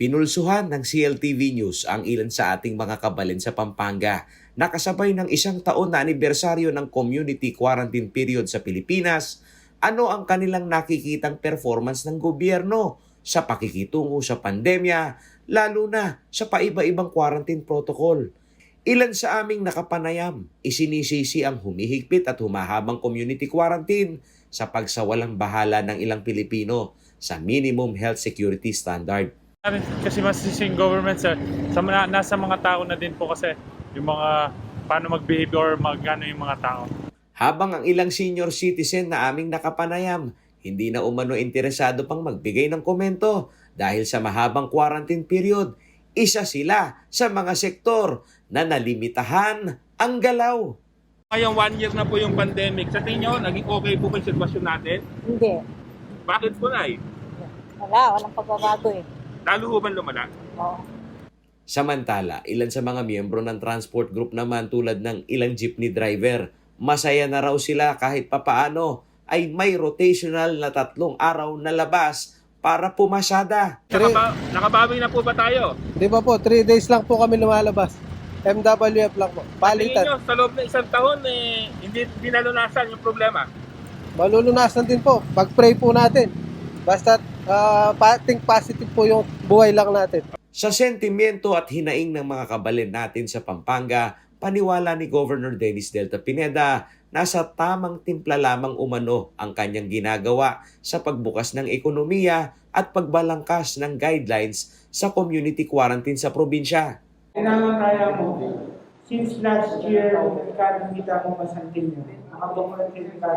Pinulsuhan ng CLTV News ang ilan sa ating mga kabalin sa Pampanga na kasabay ng 1 taon na anibersaryo ng community quarantine period sa Pilipinas. Ano ang kanilang nakikitang performance ng gobyerno sa pakikitungo sa pandemya, lalo na sa paiba-ibang quarantine protocol? Ilan sa aming nakapanayam, isinisisi ang humihigpit at humahabang community quarantine sa pagsawalang bahala ng ilang Pilipino sa minimum health security standard. Kasi masising government nasa mga tao na din po kasi yung mga paano mag-behave or mag-ano yung mga tao. Habang ang ilang senior citizen na aming nakapanayam, hindi na umano interesado pang magbigay ng komento dahil sa mahabang quarantine period, isa sila sa mga sektor na nalimitahan ang galaw. Ngayong 1 year na po yung pandemic. Sa tingin nyo, naging okay po ba yung sitwasyon natin? Hindi. Bakit po, Nay? Walang pagbabago eh. Lalo ba lumala? Oo. Samantala, ilan sa mga miyembro ng transport group naman tulad ng ilang jeepney driver, masaya na raw sila kahit papaano ay may rotational na 3 araw na labas para pumasada. Nakabawi na po ba tayo? Di ba po, 3 days lang po kami lumalabas. MWF lang po. Tingin Palitan. nyo, sa loob ng 1 taon, hindi nalunasan yung problema. Malulunasan din po. Pag-pray po natin. Basta think positive po yung buhay lang natin. Sa sentimiento at hinaing ng mga kabalin natin sa Pampanga, paniwala ni Governor Dennis Delta Pineda na sa tamang timpla lamang umano ang kanyang ginagawa sa pagbukas ng ekonomiya at pagbalangkas ng guidelines sa community quarantine sa probinsya. Kailangan mo, since last year, kita mo masantin nyo. Nakabukulantin ka.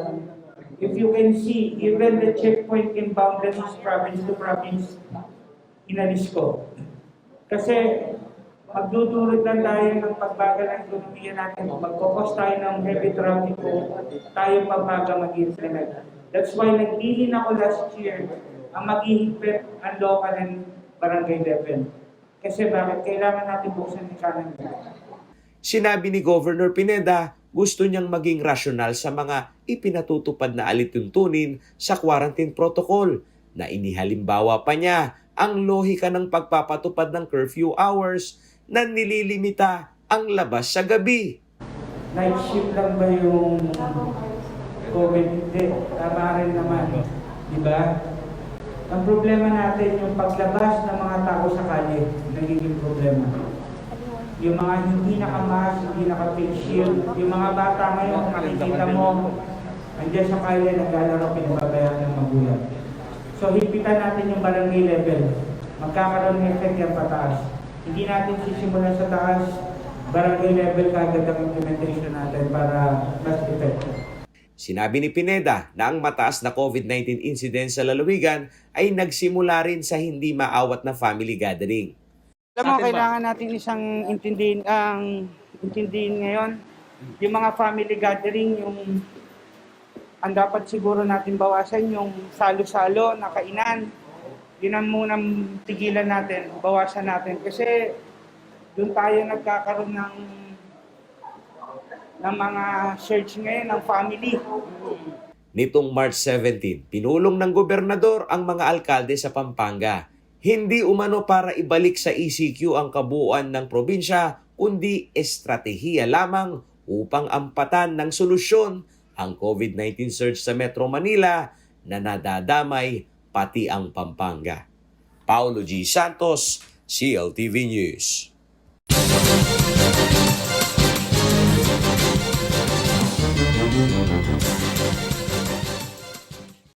If you can see, even the checkpoint in boundaries province to province, inalis ko. Kasi magdudulot lang tayo ng pagbagal ng ekonomiya natin. Magkukos tayo ng heavy traffic ko, tayo pagbaga mag-implement. That's why nagdilin ako last year ang maghihigpit ang local and barangay level. Kasi bakit kailangan natin buksan ni kanan. Sinabi ni Governor Pineda, gusto niyang maging rasyonal sa mga ipinatutupad na alituntunin sa quarantine protocol na inihalimbawa pa niya ang lohika ng pagpapatupad ng curfew hours na nililimita ang labas sa gabi. Night shift lang ba yung COVID? Hindi. Tama rin naman. Diba? Ang problema natin yung paglabas ng mga tao sa kalye, nagiging problema. Yung mga hindi nakamas, hindi naka-face shield, yung mga bata ngayon, makikita mo, andiyan sa kalye, naglalaro, pinababayaan ng magulang. So, higpitan natin yung barangay level. Magkakaroon ng effect yan pataas. Hindi natin sisimulan sa taas, barangay level kagad ang implementation natin para mas effective. Sinabi ni Pineda na ang mataas na COVID-19 incidence sa lalawigan ay nagsimula rin sa hindi maawat na family gathering. Alam mo, kailangan natin isang intindihin ngayon. Yung mga family gathering, yung ang dapat siguro natin bawasan, yung salo-salo na kainan. Yun ang munang tigilan natin, bawasan natin. Kasi doon tayo nagkakaroon ng mga search ngayon ng family. Nitong March 17, pinulong ng gobernador ang mga alkalde sa Pampanga. Hindi umano para ibalik sa ECQ ang kabuuan ng probinsya, kundi estratehiya lamang upang ampatan ng solusyon ang COVID-19 surge sa Metro Manila na nadadamay pati ang Pampanga. Paulo G. Santos, CLTV News.